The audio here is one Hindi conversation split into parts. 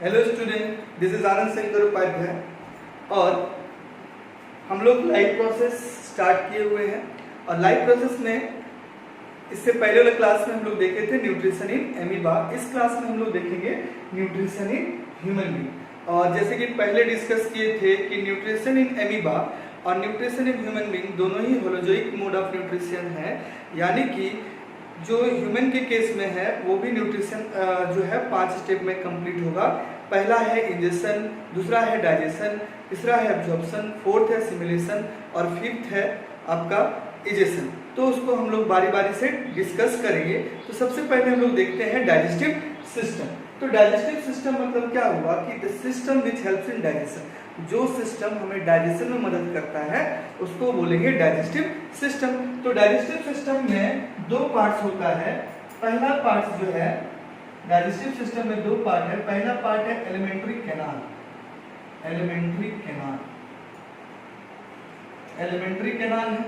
Hello student, this is Anand Shankar Upadhyay और हम लोग लाइव प्रोसेस स्टार्ट किए हुए हैं। और लाइव प्रोसेस में इससे पहले वाले क्लास में हम लोग देखे थे न्यूट्रिशन इन एमीबा। इस क्लास में हम लोग देखेंगे न्यूट्रिशन इन ह्यूमन बीइंग। और जैसे कि पहले डिस्कस किए थे कि न्यूट्रिशन इन एमीबा और न्यूट्रिशन इन ह्यूमन बीइंग दोनों ही होलोजोइक मोड ऑफ न्यूट्रिशन है, यानी कि जो ह्यूमन के केस में है वो भी न्यूट्रिशन जो है 5 स्टेप में कंप्लीट होगा। पहला है इंजेक्शन, दूसरा है डाइजेशन, तीसरा है एब्जॉर्प्शन, फोर्थ है सिमुलेशन और फिफ्थ है आपका इजेशन। तो उसको हम लोग बारी बारी से डिस्कस करेंगे। तो सबसे पहले हम लोग देखते हैं डाइजेस्टिव सिस्टम। तो डाइजेस्टिव सिस्टम मतलब क्या हुआ कि the system which helps in digestion. जो सिस्टम हमें डाइजेशन में मदद करता है उसको बोलेंगे डाइजेस्टिव सिस्टम। तो डाइजेस्टिव सिस्टम में दो पार्ट्स होता है। पहला पार्ट जो है डाइजेस्टिव सिस्टम में दो पार्ट है। पहला पार्ट है एलिमेंट्री कैनाल, एलिमेंट्री कैनाल है,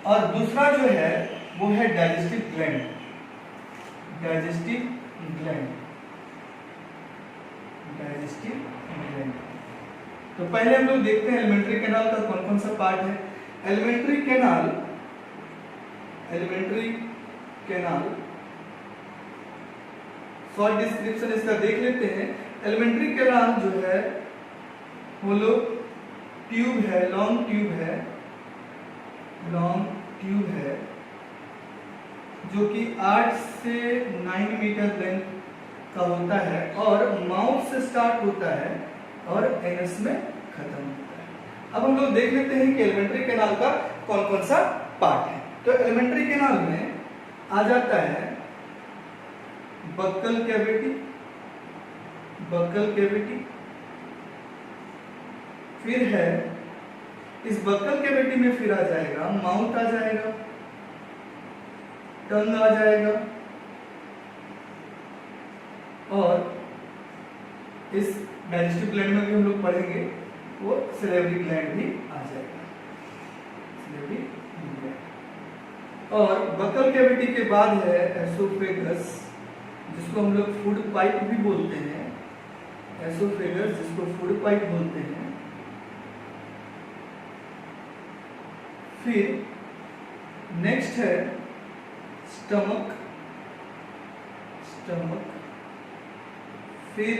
और दूसरा जो है वो है डाइजेस्टिव ग्लैंड, डाइजेस्टिव ग्लैंड। तो पहले हम लोग देखते हैं एलिमेंट्री कैनाल का कौन कौन सा पार्ट है। एलिमेंट्री कैनाल शॉर्ट डिस्क्रिप्शन इसका देख लेते हैं। एलिमेंट्री कैनाल जो है वो लोग ट्यूब है, लॉन्ग ट्यूब है जो कि 8 से 9 मीटर लेंथ का होता है और माउथ से स्टार्ट होता है और एनस में खत्म होता है। अब हम लोग देख लेते हैं कि एलिमेंट्री कैनाल का कौन कौन सा पार्ट है। तो एलिमेंट्री कैनाल में आ जाता है बक्कल कैविटी, फिर है इस बक्कल कैविटी में फिर आ जाएगा माउथ, आ जाएगा टंग, आ जाएगा और इस डाइजेस्टिव ग्लैंड में भी हम लोग पढ़ेंगे वो सिलेवरी ग्लैंड भी आ जाएगा, सिलेवरी ग्लैंड। और बक्कल कैविटी के बाद है एसोफेगस, जिसको हम लोग फूड पाइप भी बोलते हैं, एसोफेगस जिसको फूड पाइप बोलते हैं। फिर नेक्स्ट है स्टमक, फिर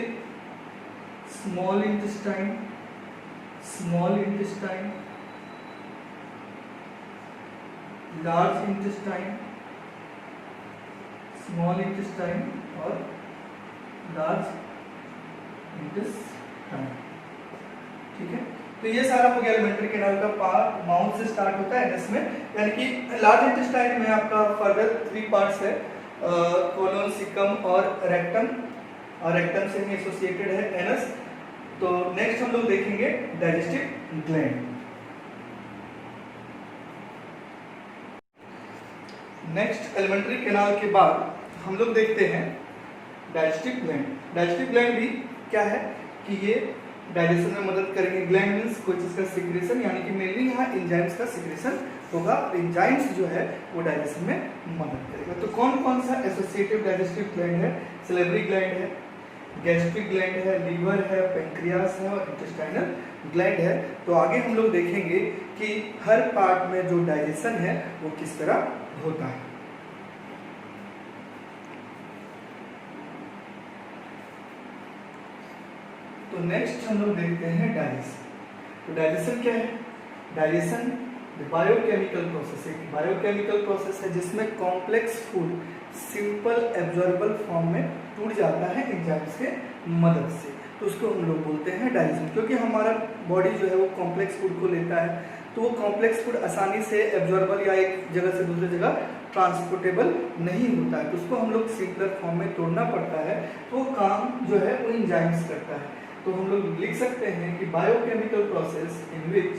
small intestine, large intestine, small intestine और लार्ज इंटेस्टाइन। ठीक है, तो ये सारा हो गया एलिमेंट्री कैनाल का पार्ट। माउथ से स्टार्ट होता है एनस में, यानी कि लार्ज इंटेस्टाइन में आपका फर्दर 3 पार्ट्स है, कोलोन, सिकम और रेक्टम, और रेक्टम से ही एसोसिएटेड है एनस। तो नेक्स्ट हम लोग देखेंगे digestive gland. Next alimentary canal के बाद हम लोग देखते हैं डाइजेस्टिव ग्लैंड। डाइजेस्टिव ग्लैंड भी क्या है कि ये डाइजेशन में मदद करेंगे। ग्लैंड मींस कोई चीज का सिक्रेशन, यानी कि मेनली यहाँ एंजाइम्स का सिक्रेशन होगा। एंजाइम्स जो है वो डाइजेशन में मदद करेगा। तो कौन कौन सा एसोसिएटिव डाइजेस्टिव ग्लैंड है? सिलेवरी ग्लैंड है, गैस्ट्रिक ग्लैंड है, लीवर है, पेंक्रियास है और इंटेस्टाइनल ग्लैंड है। तो आगे हम लोग देखेंगे कि हर पार्ट में जो डाइजेशन है वो किस तरह होता है। तो नेक्स्ट हम लोग देखते हैं डाइजेशन। तो डाइजेशन क्या है? डाइजेशन बायोकेमिकल प्रोसेस है। बायोकेमिकल प्रोसेस है जिसमें complex food simple absorbable form में टूट जाता है एंजाइम्स के मदद से। तो उसको हम लोग बोलते हैं डाइजेशन। क्योंकि हमारा बॉडी जो है वो कॉम्प्लेक्स फूड को लेता है, तो वो कॉम्प्लेक्स फूड आसानी से एब्जॉर्बल या एक जगह से दूसरी जगह ट्रांसपोर्टेबल नहीं होता है, तो उसको हम लोग सिंपलर फॉर्म में तोड़ना पड़ता है। तो वो काम जो है वो एंजाइम्स करता है। तो हम लोग लिख सकते हैं कि biochemical process in which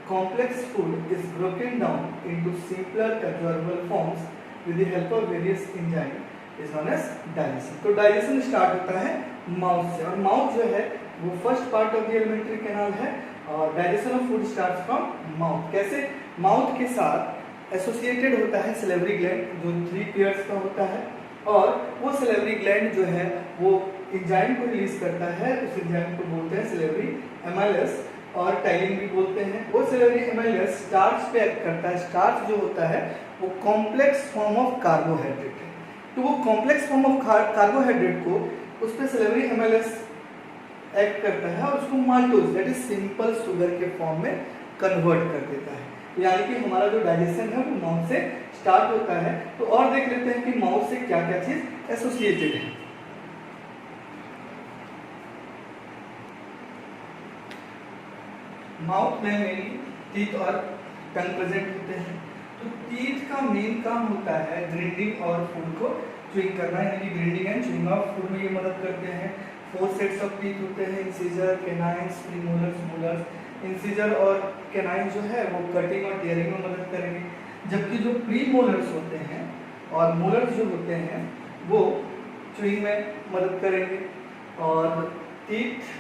complex food is broken down into simpler absorbable forms with the help of various enzymes is known as digestion। तो डाइजेशन स्टार्ट होता है माउथ से, और माउथ जो है वो first part of the alimentary canal है। और digestion of food starts from mouth. कैसे? माउथ के साथ एसोसिएटेड होता है सिलेवरी ग्लैंड जो 3 पेयर्स का होता है, और वो सिलेवरी ग्लैंड जो है वो एंजाइम को रिलीज करता है उस एंजाइम को बोलते हैं सिलेबरी एमाइलेस और टाइलिन भी बोलते हैं। वो सिलेबरी एमाइलेस स्टार्च पे एक्ट करता है। स्टार्च जो होता है वो कॉम्प्लेक्स फॉर्म ऑफ कार्बोहाइड्रेट है, तो वो कॉम्प्लेक्स फॉर्म ऑफ कार्बोहाइड्रेट को उस पर सिलेबरी एमाइलेस एक्ट करता है और उसको maltose that is simple sugar के फॉर्म में कन्वर्ट कर देता है। यानी कि हमारा जो डाइजेशन है वो माउथ से स्टार्ट होता है। तो और देख लेते हैं कि माउथ से क्या क्या चीज एसोसिएटेड है। माउथ में मेनली टीथ और टंग प्रेजेंट होते हैं। तो टीथ का मेन काम होता है ग्राइंडिंग और फूड को च्यूइंग करना, यानी कि grinding and chewing of food में ये मदद करते हैं। 4 सेट्स ऑफ टीथ होते हैं, incisor, canines, premolars, molars. Incisor और कैनाइन जो है वो कटिंग और टीयरिंग में मदद करेंगे, जबकि जो प्रीमोलर्स होते हैं और मोलर्स जो होते हैं वो च्यूइंग में मदद करेंगे। और टीथ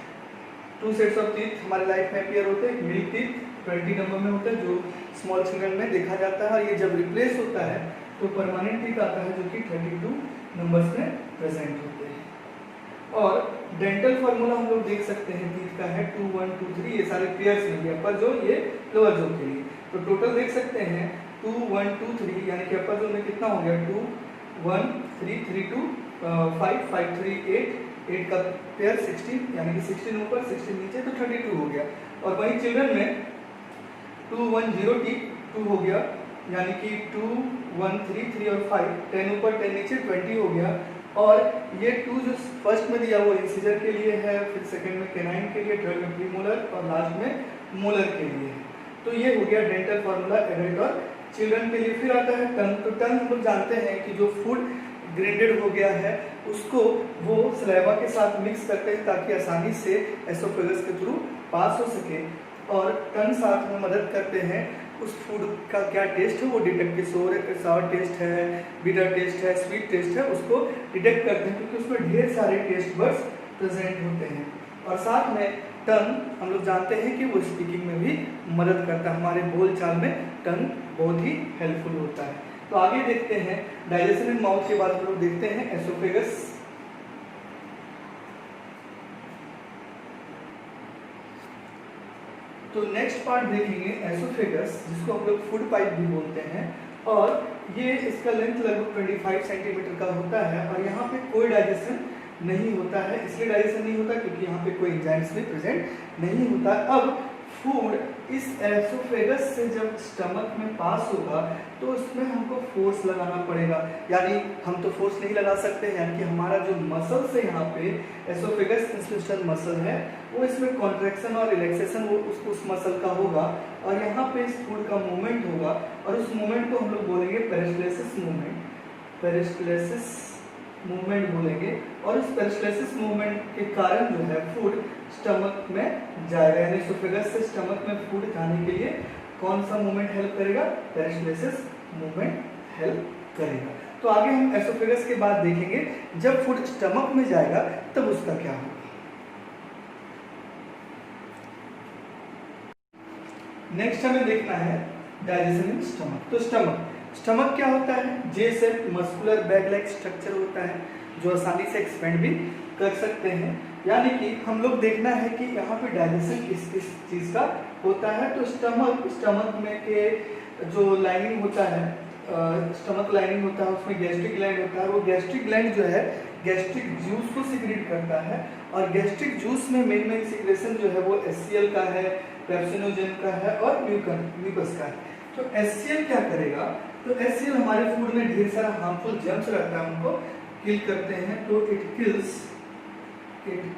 2 सेट्स ऑफ टीथ हमारे लाइफ में अपीयर होते हैं। मिल्क टीथ 20 नंबर में होता है जो स्मॉल चिल्ड्रन में देखा जाता है, और ये जब रिप्लेस होता है तो परमानेंट टीथ आता है जो कि 32 नंबर्स में प्रेजेंट होते हैं। और डेंटल फार्मूला हम लोग देख सकते हैं टीथ का है 2 1 2 3, ये सारे पेयर्स में भी, अपर जो ये लोअर जो के लिए। तो टोटल देख सकते हैं 2 1 2 3, यानी कि अपर जो में कितना हो गया 2 1 3 3 2 5 5 3 8 का पेयर 16, यानी कि 16 ऊपर 16 नीचे, तो 32 हो गया। और वहीं चिल्ड्रन में 2 1 0 टी 2 हो गया, यानी कि 2 1 3 3 और 5 10 ऊपर 10 नीचे 20 हो गया। और ये 2 जो फर्स्ट में दिया वो इंसिजर के लिए है, फिर सेकंड में कैनाइन के लिए, थर्ड में प्रीमोलर और लास्ट में मोलर के लिए है। तो ये हो गया डेंटल फार्मूला एडल्ट और चिल्ड्रन के लिए। फिर आता है टंग। तो टंग हम लोग जानते हैं कि जो फूड ग्रेडेड हो गया है उसको वो सलाइवा के साथ मिक्स करते हैं ताकि आसानी से एसोफेगस के थ्रू पास हो सके। और टंग साथ में मदद करते हैं उस फूड का क्या टेस्ट है वो डिटेक्ट, सावर टेस्ट है, बिटर टेस्ट है, स्वीट टेस्ट है, उसको डिटेक्ट करते हैं क्योंकि उसमें ढेर सारे टेस्ट बड्स प्रेजेंट होते हैं। और साथ में टंग हम लोग जानते हैं कि वो स्पीकिंग में भी मदद करता है, हमारे बोलचाल में टंग बहुत ही हेल्पफुल होता है। तो आगे देखते हैं डाइजेशन इन माउथ के बाद हम लोग देखते हैं एसोफेगस। तो नेक्स्ट पार्ट देखेंगे एसोफेगस, जिसको हम लोग फूड पाइप भी बोलते हैं। और ये इसका लेंथ लगभग 25 सेंटीमीटर का होता है और यहाँ पे कोई डाइजेशन नहीं होता है। इसलिए डाइजेशन नहीं होता क्योंकि यहाँ पे कोई एंजाइम्स भी प्रेजेंट नहीं होता। अब फूड इस एसोफेगस से जब स्टमक में पास होगा तो उसमें हमको फोर्स लगाना पड़ेगा, यानी हम तो फोर्स नहीं लगा सकते, यानी कि हमारा जो मसल्स है यहाँ पे एसोफेगस इंस्टिट्यूशन मसल है वो इसमें कॉन्ट्रैक्शन और रिलैक्सेशन वो उस मसल का होगा और यहाँ पे इस फूड का मूवमेंट होगा और उस मूवमेंट को हम लोग बोलेंगे पेरिस्टलेसिस मूवमेंट, पेरिस्टलेसिस मूवमेंट बोलेंगे। और इस पेरिस्टलेसिस मूवमेंट के कारण जो है फूड स्टमक में जाएगा, यानी एसोफेगस से स्टमक में फूड जाने के लिए कौन सा मूवमेंट हेल्प करेगा, पेरिस्टलेसिस मूवमेंट हेल्प करेगा। तो आगे हम एसोफेगस के बाद देखेंगे जब फूड स्टमक में जाएगा तब उसका क्या होगा। नेक्स्ट हमें देखना है डाइजेशन इन स्टमक। तो स्टमक क्या होता है, जे shape muscular bag like structure होता है जो आसानी से एक्सपेंड भी कर सकते हैं। यानी कि हम लोग देखना है कि यहाँ पे डाइजेशन किस किस चीज़ का होता है। तो स्टमक में के जो लाइनिंग होता है, स्टमक लाइनिंग होता है, उसमें गैस्ट्रिक ग्लैंड होता है। वो गैस्ट्रिक ग्लैंड जो है गैस्ट्रिक जूस को सिक्रेट करता है और गैस्ट्रिक जूस में मेन सिक्रेशन जो है वो HCl का है, पेप्सिनोजेन का है और म्यूकस का है। तो HCl क्या करेगा, तो HCl हमारे फूड में ढेर सारा हार्मफुल जर्म्स रहता है, उनको किल करते हैं। तो इट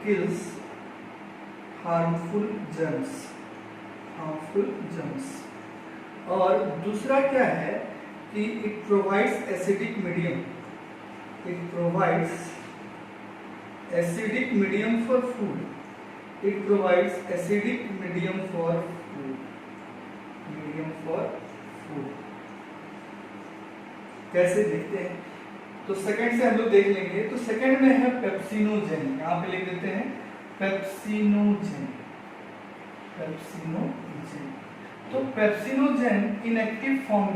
किल्स हार्मफुल जर्म्स। और दूसरा क्या है कि it provides acidic medium, it provides acidic medium for food, it provides acidic medium for food. कैसे देखते हैं, तो सेकंड से हम लोग देख लेंगे। तो सेकंड में है पेप्सिनोजेन, यहाँ पे लिख देते हैं पेप्सिनोजेन। तो पेप्सिनोजेन इनएक्टिव फॉर्म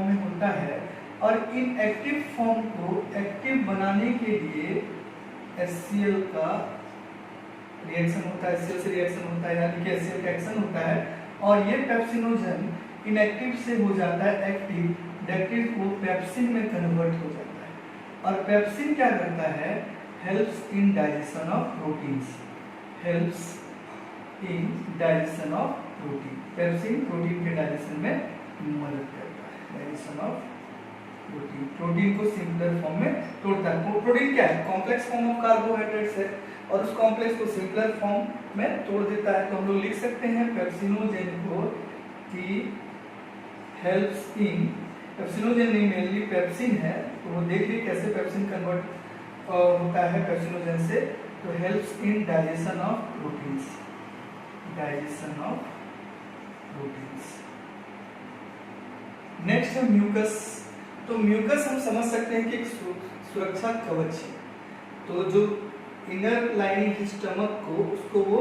में होता है, और इन एक्टिव फॉर्म को एक्टिव बनाने के लिए HCl का रिएक्शन होता है, HCl से रिएक्शन होता है, यानी कि HCl का एक्शन होता है और ये पेप्सिनोजन इनएक्टिव से हो जाता है एक्टिव, दैट इज वो पेप्सिन में कन्वर्ट हो जाता है। और पेप्सिन क्या करता है, helps in digestion of proteins, helps in digestion of protein. Pepsin protein के डाइजेशन में मदद करता है, डाइजेशन ऑफ प्रोटीन, प्रोटीन को सिंपलर फॉर्म में तोड़ता है। प्रोटीन क्या है, कॉम्प्लेक्स फॉर्म ऑफ कार्बोहाइड्रेट्स है और उस कॉम्प्लेक्स को सिंपलर फॉर्म में तोड़ देता है। तो हम लोग लिख सकते हैं पेप्सिनोजेन को कि हेल्प्स इन, पेप्सिनोजेन नहीं मेनली पेप्सिन है, तो वो देख ली कैसे पेप्सिन कन्वर्ट होता है पेप्सिनोजेन से। तो helps in digestion of proteins, digestion of proteins. Next है म्यूकस। तो म्यूकस हम समझ सकते हैं कि एक सुरक्षा कवच है। तो जो इनर लाइनिंग है स्टमक को, उसको वो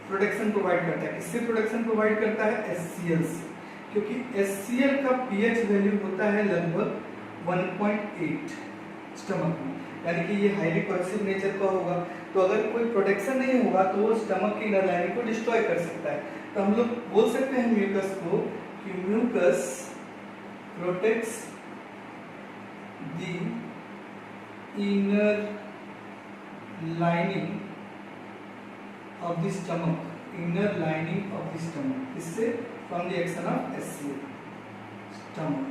प्रोटेक्शन प्रोवाइड करता है। किससे प्रोटेक्शन प्रोवाइड करता है, HCl से, क्योंकि HCl का pH वैल्यू होता है लगभग 1.8 स्टमक में, यानी कि ये हाईली कोरेसिव नेचर का होगा। तो अगर कोई प्रोटेक्शन नहीं होगा तो वो स्टमक की इनर लाइनिंग को डिस्ट्रॉय कर सकता है। तो हम लोग बोल सकते हैं म्यूकस को कि mucus protects the inner lining of the stomach, inner lining of the stomach, इससे from the action of HCl, stomach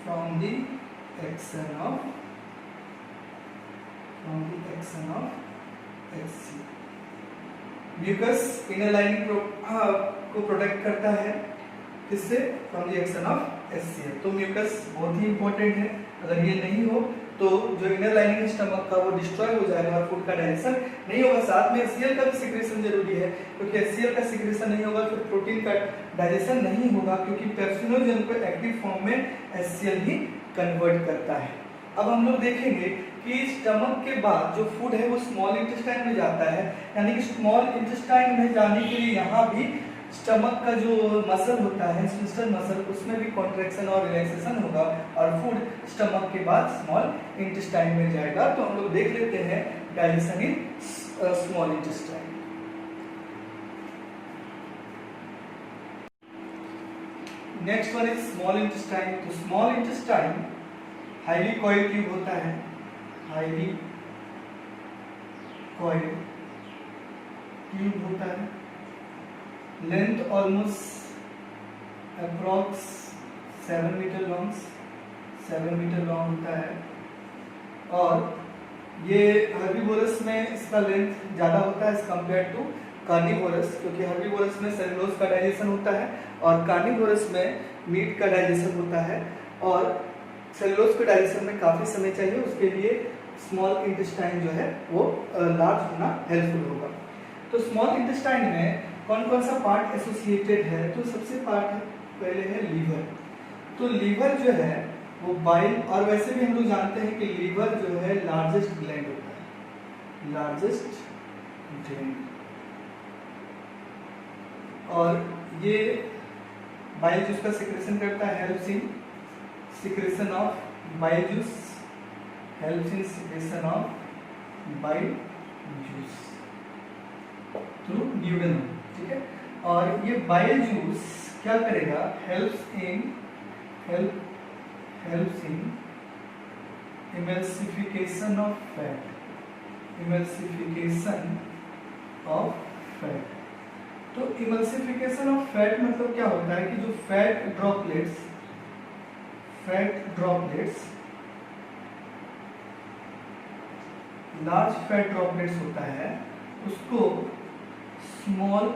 from the action of HCl। Mucus inner lining को प्रोटेक्ट करता है, किससे, from the action of HCl। तो म्यूकस बहुत ही इंपॉर्टेंट है, अगर ये नहीं हो तो जो इनर लाइनिंग है स्टमक का वो डिस्ट्रॉय हो जाएगा और फूड का डाइजेशन नहीं होगा। साथ में HCl का भी सिक्रेशन जरूरी है, क्योंकि HCl का सिक्रेशन नहीं होगा तो प्रोटीन का डाइजेशन नहीं होगा, क्योंकि पेप्सिनोजेन को एक्टिव फॉर्म में HCl ही कन्वर्ट करता है। अब हम लोग देखेंगे कि स्टमक के बाद जो फूड है वो स्मॉल इंटेस्टाइन में जाता है, यानी कि स्मॉल इंटेस्टाइन में जाने के लिए यहाँ भी स्टमक का जो मसल होता है, इंटेस्टाइन मसल, उसमें भी कॉन्ट्रैक्शन और रिलैक्सेशन होगा और फूड स्टमक के बाद स्मॉल इंटेस्टाइन में जाएगा। तो हम लोग देख लेते हैं digestion in small intestine. Next one is small intestine. तो small intestine highly coil tube होता है, हाईली कॉइल ट्यूब होता है, length almost approx 7 metre long होता है। और ये हर्बीवोरस में इसका लेंथ ज़्यादा होता है एज कम्पेयर टू कार्निवोरस, क्योंकि हर्बीवोरस में सेलुलोज का डाइजेशन होता है और कार्निवोरस में मीट का डाइजेशन होता है। और सेलुलोज के डाइजेशन में काफ़ी समय चाहिए, उसके लिए स्मॉल इंटेस्टाइन जो है वो लार्ज होना हेल्पफुल होगा। तो स्मॉल इंटेस्टाइन में कौन कौन सा पार्ट एसोसिएटेड है, तो सबसे पहले है लीवर। तो लीवर जो है वो बाइल, और वैसे भी हम लोग जानते हैं कि लीवर जो है लार्जेस्ट ग्लैंड होता है, लार्जेस्ट ग्लैंड। और ये बाइल जूस का सिक्रेशन करता है, helps in secretion of bile juice, helps in secretion of bile juice through duodenum, ठीक है। और ये बाइल जूस क्या करेगा, helps in emulsification of fat, emulsification of fat. तो इमल्सिफिकेशन ऑफ फैट मतलब क्या होता है कि जो fat droplets large fat droplets होता है, उसको स्मॉल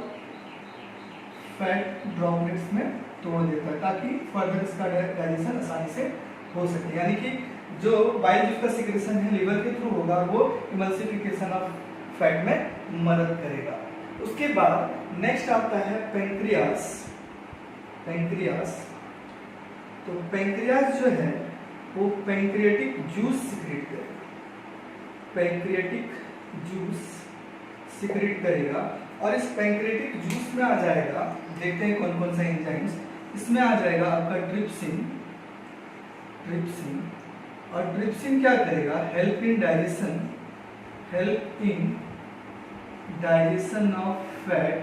फैट ड्रॉपलेट्स में तोड़ देता है ताकि फर्दर इसका डाइजेशन आसानी से हो सके। यानी कि जो बाइल जूस का सिक्रेशन है लीवर के थ्रू होगा, वो इमल्सिफिकेशन ऑफ फैट में मदद करेगा। उसके बाद नेक्स्ट आता है पेंक्रियास। तो पेंक्रियास जो है वो पेंक्रियाटिक जूस सिक्रेट करेगा, पेंक्रियाटिक जूस सिक्रेट करेगा। और इस पेंक्रियाटिक जूस में आ जाएगा, देखते हैं कौन कौन से एंजाइम्स इसमें आ जाएगा। आपका ट्रिप्सिन, ट्रिप्सिन। और ट्रिप्सिन क्या करेगा, help in digestion of fat,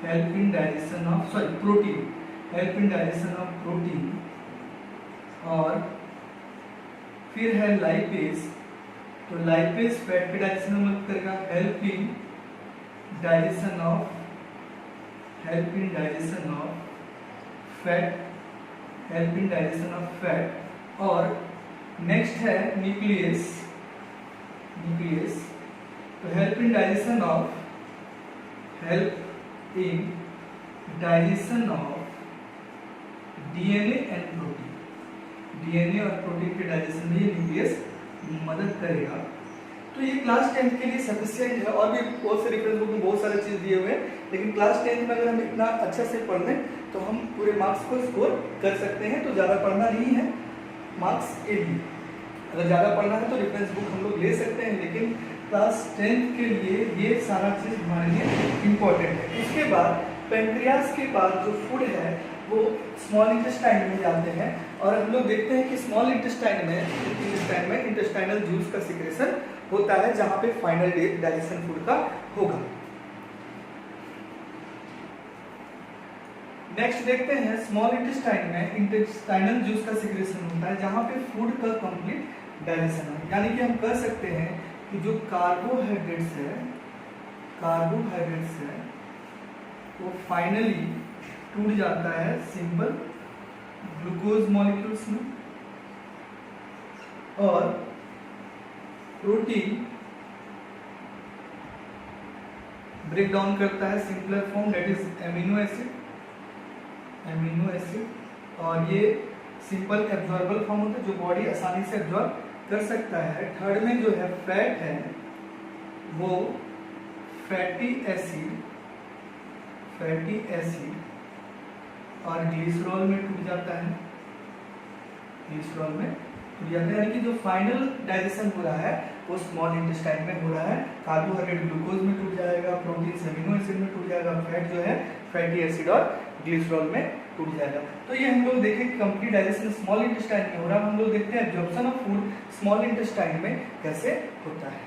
help in digestion of protein, help in digestion of protein. और फिर है लाइपेज, तो लाइपेज फैट के डाइजेशन में मदद करेगा, help in digestion of fat, help in digestion of fat. और नेक्स्ट है न्यूक्लियस, तो help in digestion of DNA and protein, DNA और प्रोटीन के डाइजेशन में ये न्यूक्लियस मदद करेगा। तो ये क्लास 10th के लिए सफिशिएंट है। और भी बहुत से रेफरेंस बुक में बहुत सारे चीज़ दिए हुए हैं, लेकिन क्लास 10th में अगर हम इतना अच्छा से पढ़ लें तो हम पूरे मार्क्स को स्कोर कर सकते हैं। तो ज़्यादा पढ़ना नहीं है मार्क्स के लिए, अगर ज़्यादा पढ़ना है तो रेफरेंस बुक हम लोग ले सकते हैं, लेकिन क्लास 10th के लिए ये सारा चीज़ हमारे लिए इम्पोर्टेंट है। इसके बाद पेनक्रियास के बाद जो फूड है वो स्मॉल इंटेस्टाइन में जाते हैं, और हम लोग देखते हैं कि स्मॉल इंटेस्टाइन में इंटेस्टाइनल जूस का सिक्रेशन होता है, जहां पे फाइनल डाइजेशन फूड का होगा। नेक्स्ट देखते हैं स्मॉल इंटेस्टाइन में इंटेस्टाइनल जूस का सिक्रेशन होता है, जहां पे फूड का कंप्लीट डाइजेशन है। यानी कि हम कह सकते हैं कि जो कार्बोहाइड्रेट्स है वो फाइनली टूट जाता है सिंपल ग्लूकोज मॉलिक्यूल्स में, और प्रोटीन ब्रेक डाउन करता है simpler form, that is amino acid, और ये सिंपल एब्जॉर्बल फॉर्म होता है जो बॉडी आसानी से एब्जॉर्ब कर सकता है। थर्ड में जो है फैट है वो फैटी एसिड और ग्लिसरॉल में टूट जाता है, यानी कि जो फाइनल डाइजेशन हो रहा है वो स्मॉल इंटेस्टाइन में हो रहा है। कार्बोहाइड्रेट ग्लूकोज में टूट जाएगा, प्रोटीन एमिनो एसिड में टूट जाएगा, फैट जो है फैटी एसिड और ग्लिसरॉल में टूट जाएगा। तो ये हम लोग देखें कि कंप्लीट डाइजेशन स्मॉल इंटेस्टाइन में हो रहा है। हम लोग देखते हैं absorption of food small intestine में कैसे होता है।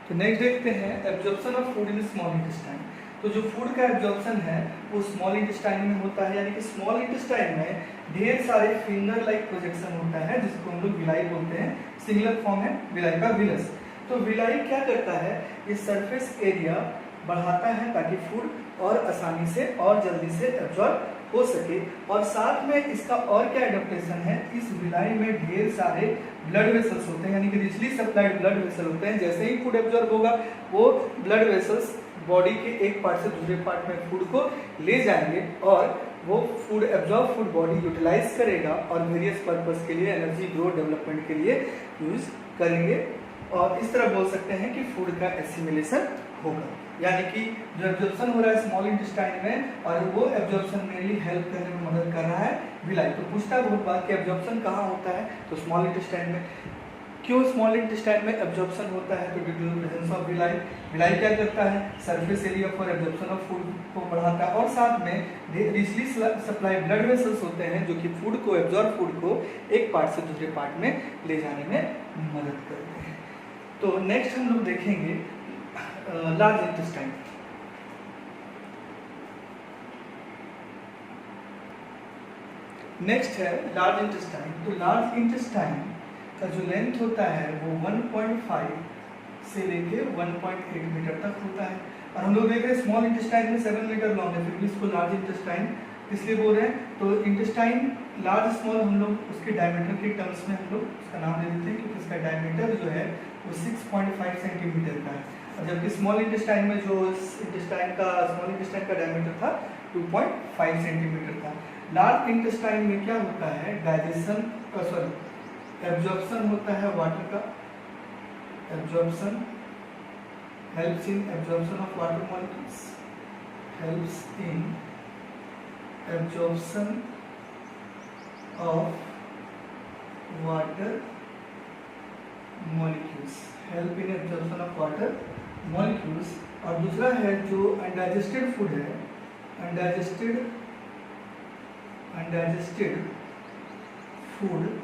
तो नेक्स्ट देखते हैं absorption of food in small intestine. तो जो फूड का एब्जॉर्प्शन है वो स्मॉल इंटेस्टाइन में होता है, यानी कि स्मॉल इंटेस्टाइन में ढेर सारे फिंगर लाइक प्रोजेक्शन होता है, जिसको हम लोग विलाई बोलते हैं। सिंगुलर फॉर्म है विलाई का, विलस। तो विलाई क्या करता है, ये सरफेस एरिया बढ़ाता है ताकि फूड और आसानी से और जल्दी से एब्जॉर्ब हो सके। और साथ में इसका और क्या एडेप्टेशन है, इस विलाई में ढेर सारे ब्लड वेसल्स होते हैं, यानी कि रिचली सप्लाइड ब्लड वेसल होते हैं। जैसे ही फूड एब्जॉर्ब होगा वो ब्लड वेसल्स बॉडी के एक पार्ट से दूसरे पार्ट में फूड को ले जाएंगे, और वो food absorb food body utilize करेगा और वेरियस पर्पस के लिए, एनर्जी ग्रोथ डेवलपमेंट के लिए यूज करेंगे। और इस तरह बोल सकते हैं कि फूड का एसिमिलेशन होगा, यानी कि जो एब्जॉर्प्शन हो रहा है स्मॉल इंटेस्टाइन में, और वो एब्जॉर्प्शन मेनली हेल्प करने में मदद कर रहा है विलाई। तो पूछता है बहुत बात कि एब्जॉर्प्शन कहाँ होता है, तो स्मॉल इंटेस्टाइन में। क्यों स्मॉल इंटेस्टाइन में एब्जॉर्प्शन होता है, तो due to the presence of villi. Villi क्या करता है, surface area for absorption of food को बढ़ाता है, और साथ में रिचली सप्लाई ब्लड वेसल्स होते हैं जो कि फूड को एब्जॉर्ब फूड को एक पार्ट से दूसरे पार्ट में ले जाने में मदद करते हैं। तो नेक्स्ट हम लोग देखेंगे लार्ज इंटेस्टाइन। नेक्स्ट है लार्ज इंटेस्टाइन। तो लार्ज इंटेस्टाइन का जो लेंथ होता है वो 1.5 से लेके 1.8 मीटर तक होता है, और हम लोग देख रहे हैं स्मॉल इंटेस्टाइन में 7 मीटर लॉन्ग है, फिर भी इसको लार्ज इंटेस्टाइन इसलिए बोल रहे हैं। तो इंटेस्टाइन लार्ज स्मॉल हम लोग उसके डायमीटर के टर्म्स में हम लोग उसका नाम दे देते हैं, क्योंकि इसका डायमीटर जो है वो 6.5 सेंटीमीटर का है, और जबकि स्मॉल इंटेस्टाइन में जो स्मॉल इंटेस्टाइन का डायमीटर था 2.5 सेंटीमीटर था। लार्ज इंटेस्टाइन में क्या होता है, एब्जॉर्प्शन होता है वाटर का, absorption helps in absorption of water molecules, helps in absorption of water molecules, help in absorption of water molecules. और दूसरा है जो अनडाइजेस्टेड फूड है, undigested undigested food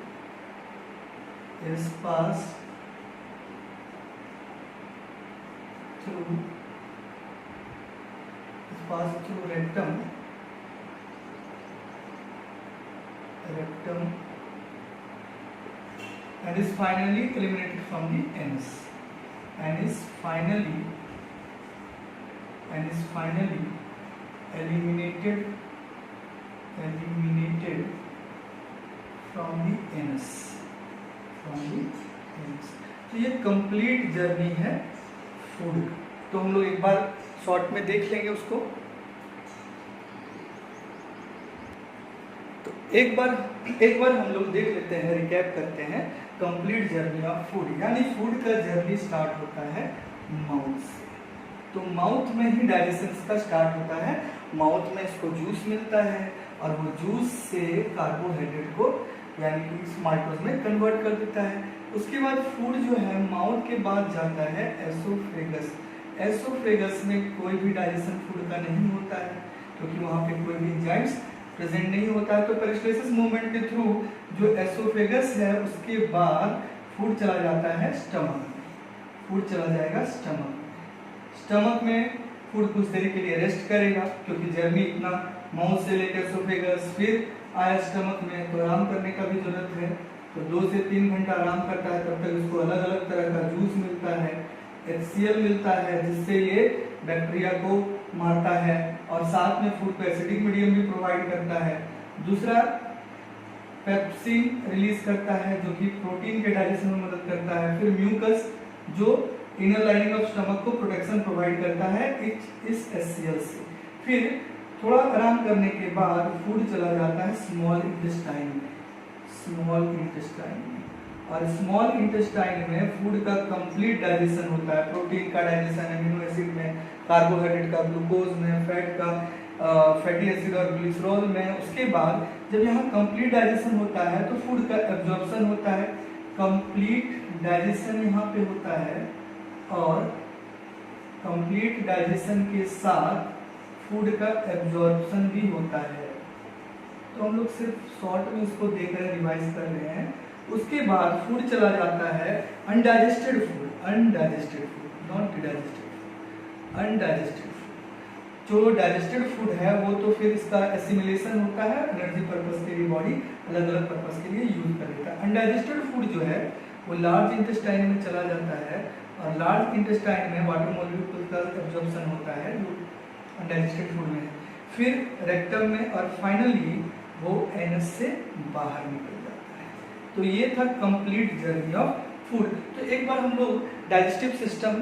is passed through rectum and is finally eliminated from the anus and is finally eliminated from the anus तो ये कंप्लीट जर्नी है फूड। तो हम लोग एक बार शॉर्ट में देख लेंगे उसको। तो एक बार हम लोग देख लेते हैं, रिकैप करते हैं कंप्लीट जर्नी ऑफ फूड। यानी फूड का जर्नी स्टार्ट होता है माउथ से। तो माउथ में ही डाइजेशन का स्टार्ट होता है। माउथ में इसको जूस मिलता है और वो जूस से कार्बोहाइड्रेट को यानी कि माइक्रोज में कन्वर्ट कर देता है। उसके बाद फूड जो है माउथ के बाद जाता है एसोफेगस। एसोफेगस में कोई भी डाइजेशन फूड का नहीं होता है क्योंकि वहाँ पे कोई भी एंजाइम्स प्रेजेंट नहीं होता है। तो पेरिस्टाल्टिस मूवमेंट के थ्रू जो एसोफेगस है उसके बाद फूड चला जाता है स्टमक में। फूड चला जाएगा स्टमक में फूड कुछ देर के लिए रेस्ट करेगा क्योंकि जर्नी इतना माउथ से लेकर एसोफेगस फिर आया स्टमक में, तो आराम करने का भी जरूरत है। तो 2 से 3 घंटा आराम करता है, तब तक इसको अलग अलग तरह का जूस मिलता है, HCl मिलता है जिससे ये बैक्टीरिया को मारता है और साथ में फूड को एसिडिक मीडियम भी प्रोवाइड करता है। दूसरा पेप्सिन रिलीज करता है जो कि प्रोटीन के डाइजेशन में मदद करता है। फिर म्यूकस जो इनर लाइनिंग ऑफ स्टमक को प्रोटेक्शन प्रोवाइड करता है इस HCl से। फिर थोड़ा आराम करने के बाद फूड चला जाता है स्मॉल इंटेस्टाइन में और स्मॉल इंटेस्टाइन में फूड का कंप्लीट डाइजेशन होता है। प्रोटीन का डाइजेशन, अमीनो एसिड में, कार्बोहाइड्रेट का, ग्लूकोज में, फैट का, फैटी एसिड और ग्लिसरॉल में। उसके बाद जब यहाँ कंप्लीट डाइजेशन होता है तो फूड का एब्जॉर्प्शन होता है। कंप्लीट डाइजेशन यहाँ पे होता है और कंप्लीट डाइजेशन के साथ फूड का एब्जॉर्प्शन भी होता है। तो हम लोग सिर्फ शॉर्ट में इसको देख रहे हैं, रिवाइज कर रहे हैं। उसके बाद फूड चला जाता है undigested food, not digested, undigested food. जो डाइजेस्टेड फूड है वो तो फिर इसका एसिमिलेशन होता है, एनर्जी पर्पस के लिए बॉडी अलग अलग पर्पस के लिए यूज कर लेता है। अनडाइजेस्टेड फूड जो है वो लार्ज इंटेस्टाइन में चला जाता है और लार्ज इंटेस्टाइन में वाटर मॉलिक्यूल का एब्जॉर्प्शन होता है जो अनडाइजेस्टेड फूड में, फिर रेक्टम में और फाइनली वो एनस से बाहर निकल जाता है। तो ये था कंप्लीट जर्नी ऑफ फूड। तो एक बार हम लोग डाइजेस्टिव सिस्टम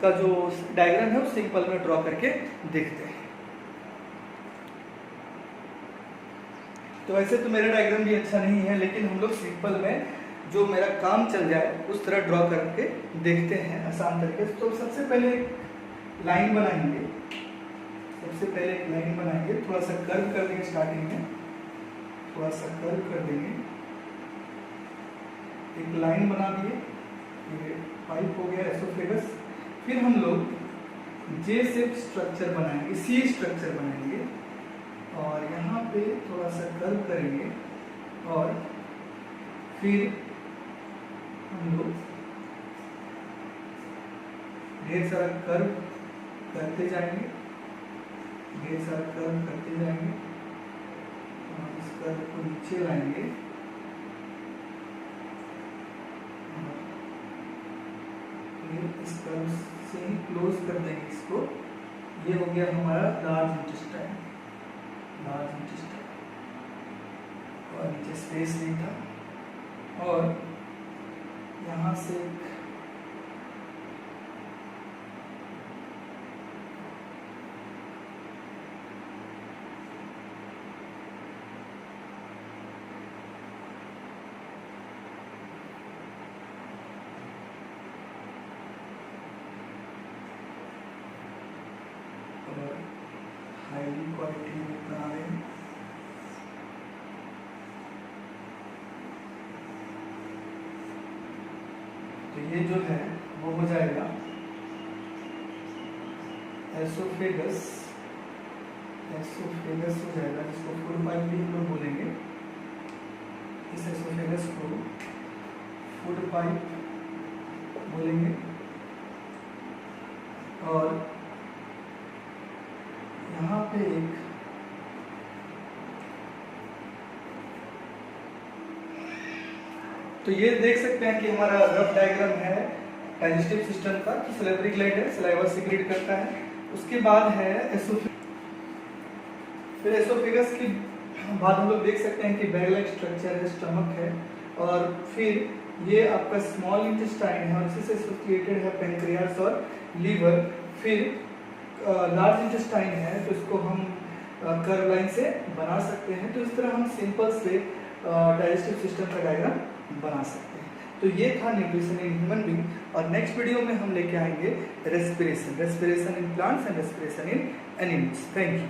का जो डायग्राम है वो सिंपल में ड्रॉ करके देखते हैं। तो वैसे तो मेरा डायग्राम भी अच्छा नहीं है लेकिन हम लोग सिंपल में जो मेरा काम चल जाए उस तरह ड्रॉ करके देखते हैं आसान तरीके से। तो सबसे पहले एक लाइन बनाएंगे, थोड़ा सा कर्व कर देंगे स्टार्टिंग में, एक लाइन बना दिए, ये पाइप हो गया एसोफेगस। फिर हम लोग जे शेप स्ट्रक्चर बनाएंगे, सी स्ट्रक्चर बनाएंगे और यहाँ पे थोड़ा सा कर्व करेंगे और फिर हम लोग ढेर सारा कर्व करते जाएंगे और इस कर्व को नीचे लाएंगे इस कर्व से ही क्लोज कर देंगे इसको। ये हो गया हमारा लार्ज इंटेस्टाइन और नीचे स्पेस नहीं था और यहाँ से हाईली क्वालिटी में बना रहे हैं। तो ये जो है वो हो जाएगा एसोफेगस एसोफेगस हो जाएगा, जिसको फूड पाइप भी हम लोग बोलेंगे। इस एसोफेगस को फूड पाइप बोलेंगे। और यहाँ पे एक तो ये देख सकते हैं कि हमारा रफ डायग्राम है डाइजेस्टिव सिस्टम का। तो सलाइवरी ग्लैंड है, सलाइवा सीक्रेट करता है। उसके बाद है फिर एसोफेगस के बाद हम लोग देख सकते हैं कि बैग लाइक स्ट्रक्चर है, स्टमक है, और फिर ये आपका स्मॉल इंटेस्टाइन है और इसी से एसोसिएटेड है पेनक्रियास और लीवर। फिर लार्ज इंटेस्टाइन है, तो इसको हम कर्व लाइन से बना सकते हैं। तो इस तरह हम सिंपल से डाइजेस्टिव सिस्टम का डायग्राम बना सकते हैं। तो ये था न्यूट्रिशन इन ह्यूमन बीइंग, और नेक्स्ट वीडियो में हम लेके आएंगे respiration in plants and respiration in animals. Thank you.